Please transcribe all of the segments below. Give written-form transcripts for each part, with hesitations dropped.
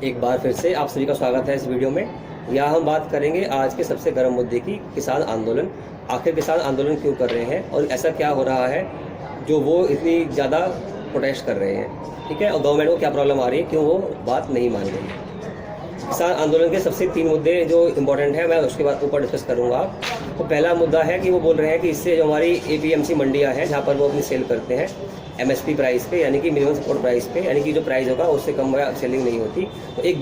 एक बार फिर से आप सभी का स्वागत है इस वीडियो में। यहाँ हम बात करेंगे आज के सबसे गर्म मुद्दे की, किसान आंदोलन। आखिर किसान आंदोलन क्यों कर रहे हैं और ऐसा क्या हो रहा है जो वो इतनी ज़्यादा प्रोटेस्ट कर रहे हैं, ठीक है, और गवर्नमेंट को क्या प्रॉब्लम आ रही है, क्यों वो बात नहीं मान रही। किसान आंदोलन के सबसे 3 मुद्दे जो इम्पोर्टेंट है मैं उसके बाद ऊपर डिस्कस करूँगा। तो पहला मुद्दा है कि वो बोल रहे हैं कि इससे जो हमारी APMC मंडियाँ हैं जहाँ पर वो अपनी सेल करते हैं MSP प्राइस पे, यानी कि मिनिमम सपोर्ट प्राइस पे, यानी कि जो प्राइस होगा उससे कम सेलिंग नहीं होती, तो एक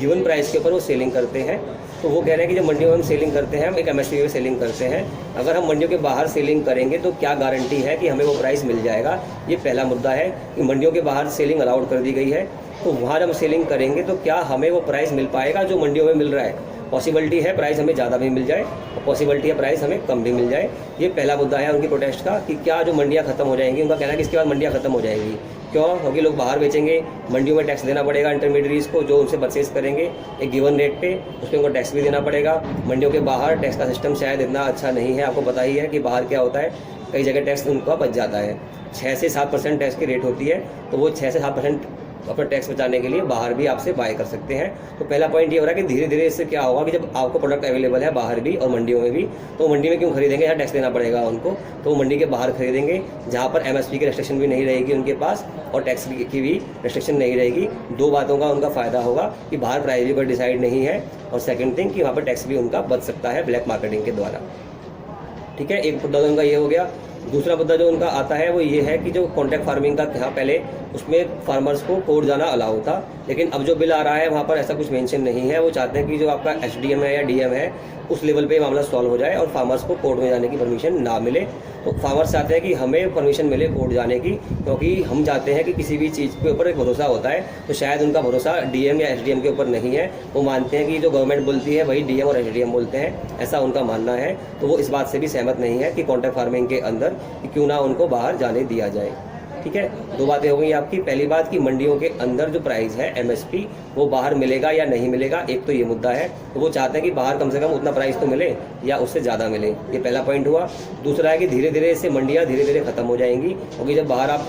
गिवन प्राइस के ऊपर वो सेलिंग करते हैं। तो वो कह रहे हैं कि जब मंडियों में हम सेलिंग करते हैं, हम एक MSP पे सेलिंग करते हैं, अगर हम मंडियों के बाहर सेलिंग करेंगे तो क्या गारंटी है कि हमें वो प्राइस मिल जाएगा। ये पहला मुद्दा है कि मंडियों के बाहर सेलिंग अलाउड कर दी गई है, तो वहाँ जब हम सेलिंग करेंगे तो क्या हमें वो प्राइस मिल पाएगा जो मंडियों में मिल रहा है। पॉसिबिलिटी है प्राइस हमें ज़्यादा भी मिल जाए और पॉसिबिलिटी है प्राइस हमें कम भी मिल जाए। ये पहला मुद्दा है उनकी प्रोटेस्ट का कि क्या जो मंडियाँ खत्म हो जाएंगी। उनका कहना है कि इसके बाद मंडियाँ खत्म हो जाएंगी। क्यों? क्योंकि लोग बाहर बेचेंगे, मंडियों में टैक्स देना पड़ेगा इंटरमीडिएट्स को जो उनसे परचेज करेंगे एक गिवन रेट पे, उस पर उनको टैक्स भी देना पड़ेगा। मंडियों के बाहर टैक्स का सिस्टम शायद इतना अच्छा नहीं है, आपको पता ही है कि बाहर क्या होता है, कई जगह टैक्स उनका बच जाता है। 6 से 7% टैक्स की रेट होती है, तो वो 6 से 7% अपना टैक्स बचाने के लिए बाहर भी आपसे बाय कर सकते हैं। तो पहला पॉइंट ये हो रहा है कि धीरे धीरे इससे क्या होगा कि जब आपको प्रोडक्ट अवेलेबल है बाहर भी और मंडियों में भी, तो मंडी में क्यों खरीदेंगे, यहाँ टैक्स देना पड़ेगा उनको, तो मंडी के बाहर खरीदेंगे जहाँ पर MSP की रेस्ट्रिक्शन भी नहीं रहेगी उनके पास और टैक्स की भी रेस्ट्रिक्शन नहीं रहेगी। 2 बातों का उनका फ़ायदा होगा कि बाहर प्राइस भी कोई डिसाइड नहीं है, और सेकेंड थिंग कि वहाँ पर टैक्स भी उनका बच सकता है ब्लैक मार्केटिंग के द्वारा। ठीक है, एक मुद्दा उनका ये हो गया। दूसरा मुद्दा जो उनका आता है वो ये है कि जो कॉन्ट्रैक्ट फार्मिंग का था पहले, उसमें फार्मर्स को कोर्ट जाना अलाउ था, लेकिन अब जो बिल आ रहा है वहाँ पर ऐसा कुछ मेंशन नहीं है। वो चाहते हैं कि जो आपका SDM है या DM है उस लेवल पे मामला सॉल्व हो जाए और फार्मर्स को कोर्ट में जाने की परमिशन ना मिले। तो फार्मर्स चाहते हैं कि हमें परमिशन मिले कोर्ट जाने की, क्योंकि हम चाहते हैं कि किसी भी चीज़ के ऊपर एक भरोसा होता है, तो शायद उनका भरोसा DM या SDM के ऊपर नहीं है। वो मानते हैं कि जो गवर्नमेंट बोलती है वही DM और SDM बोलते हैं, ऐसा उनका मानना है। तो वो इस बात से भी सहमत नहीं है कि कॉन्ट्रैक्ट फार्मिंग के अंदर कि क्यों ना उनको बाहर जाने दिया जाए। ठीक है, 2 बातें हो गई आपकी। पहली बात कि मंडियों के अंदर जो प्राइस है MSP वो बाहर मिलेगा या नहीं मिलेगा, एक तो ये मुद्दा है। तो वो चाहते हैं कि बाहर कम से कम उतना प्राइस तो मिले या उससे ज़्यादा मिले, ये पहला पॉइंट हुआ। दूसरा है कि धीरे धीरे इससे मंडियाँ धीरे धीरे ख़त्म हो जाएंगी, क्योंकि जब बाहर आप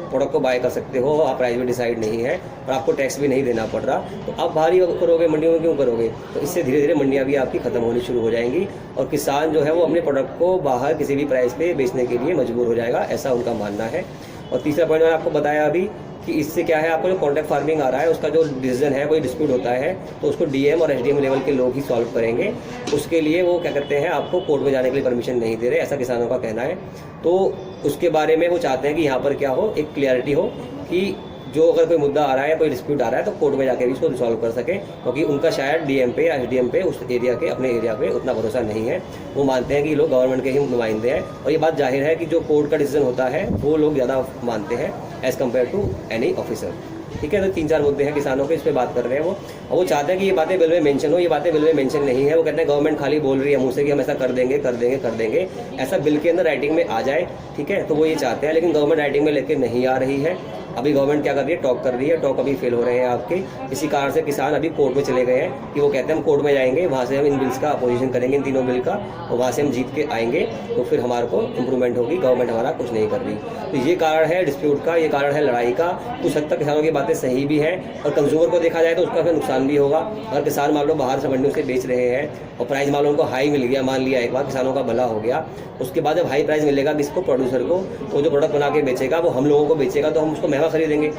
प्रोडक्ट को बाय कर सकते हो, आप प्राइस भी डिसाइड नहीं है और आपको टैक्स भी नहीं देना पड़ रहा, तो आप बाहर ही करोगे, मंडियों में क्यों करोगे। तो इससे धीरे धीरे मंडियाँ भी आपकी ख़त्म होनी शुरू हो जाएंगी और किसान जो है वो अपने प्रोडक्ट को बाहर किसी भी प्राइस पे बेचने के लिए मजबूर हो जाएगा, ऐसा उनका मानना है। और तीसरा पॉइंट मैंने आपको बताया अभी कि इससे क्या है, आपको जो कॉन्ट्रैक्ट फार्मिंग आ रहा है उसका जो डिसीजन है, कोई डिस्प्यूट होता है तो उसको DM और SDM लेवल के लोग ही सॉल्व करेंगे। उसके लिए वो क्या करते हैं, आपको कोर्ट में जाने के लिए परमिशन नहीं दे रहे, ऐसा किसानों का कहना है। तो उसके बारे में वो चाहते हैं कि यहाँ पर क्या हो, एक क्लियरिटी हो कि जो अगर कोई मुद्दा आ रहा है या कोई डिस्प्यूट आ रहा है तो कोर्ट में जाके भी इसको रिजॉल्व कर सके, क्योंकि उनका शायद DM पे या SDM पे उस एरिया के अपने एरिया पे उतना भरोसा नहीं है। वो मानते हैं कि लोग गवर्नमेंट के ही नुमाइंदे हैं, और ये बात जाहिर है कि जो कोर्ट का डिसीजन होता है वो लोग ज़्यादा मानते हैं as compare to any officer. ठीक है, तो 3-4 मुद्दे हैं किसानों के, इस पर बात कर रहे हैं वो, और वो चाहते हैं कि ये बातें बिल में मेंशन हो। ये बातें बिल में मेंशन नहीं है। वो कहते हैं गवर्नमेंट खाली बोल रही है मुँह से कि हम ऐसा कर देंगे कर देंगे कर देंगे, ऐसा बिल के अंदर राइटिंग में आ जाए। ठीक है, तो वो ये चाहते हैं, लेकिन गवर्नमेंट राइटिंग में लेकर नहीं आ रही है। अभी गवर्नमेंट क्या कर रही है, टॉक कर रही है, टॉक अभी फेल हो रहे हैं आपके। इसी कारण से किसान अभी कोर्ट में चले गए हैं कि वो कहते हैं हम कोर्ट में जाएंगे, वहाँ से हम इन बिल्स का अपोजिशन करेंगे, इन तीनों बिल का, और वहाँ से हम जीत के आएंगे तो फिर हमारे को इंप्रूवमेंट होगी। गवर्नमेंट हमारा कुछ नहीं कर रही, तो ये कारण है डिस्प्यूट का, ये कारण है लड़ाई का। कुछ हद तक किसानों की बातें सही भी हैं, और कंज्यूमर को देखा जाए तो उसका फिर नुकसान भी होगा। अगर किसान मान लो बाहर से मंडियों से बेच रहे हैं और प्राइस मान लो उनको हाई मिल गया, मान लिया एक बार किसानों का भला हो गया, उसके बाद जब हाई प्राइस मिलेगा किसको, प्रोड्यूसर को, तो जो प्रोडक्ट बना के बेचेगा वो हम लोगों को बेचेगा, तो हम उसको महंगा खरीदेंगे।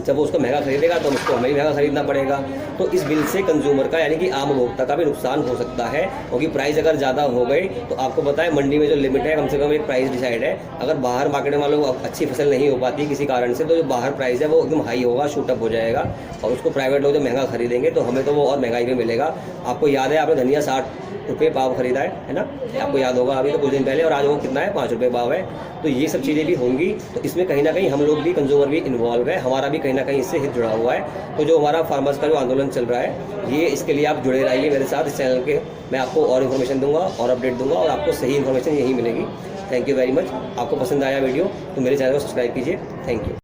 जब वो उसको महंगा खरीदेगा तो उसको हमें महंगा खरीदना पड़ेगा। तो इस बिल से कंज्यूमर का यानी कि आम उपभोक्ता का भी नुकसान हो सकता है, क्योंकि प्राइस अगर ज़्यादा हो गई तो आपको पता है मंडी में जो लिमिट है कम से कम एक प्राइस डिसाइड है। अगर बाहर मार्केट में मान लो अच्छी फसल नहीं हो पाती किसी कारण से, तो जो बाहर प्राइस है वो एकदम हाई होगा, शूटअप हो जाएगा, और उसको प्राइवेट लोग जो महंगा खरीदेंगे तो हमें तो वो और महंगाई में मिलेगा। आपको याद है आपने धनिया 60 रुपये पाव खरीदा है ना, आपको याद होगा अभी तो कुछ दिन पहले, और आज वो कितना है, 5 रुपये पाव है। तो ये सब चीज़ें भी होंगी, तो इसमें कहीं ना कहीं हम लोग भी, कंज्यूमर भी इन्वॉल्व है, हमारा भी कहीं ना कहीं इससे हित जुड़ा हुआ है। तो जो हमारा फार्मर्स का जो आंदोलन चल रहा है, ये इसके लिए आप जुड़े रहिए मेरे साथ इस चैनल के। मैं आपको और इन्फॉर्मेशन दूंगा और अपडेट दूंगा, और आपको सही इन्फॉर्मेशन यही मिलेगी। Thank you very much. आपको पसंद आया वीडियो तो मेरे चैनल को सब्सक्राइब कीजिए। Thank you.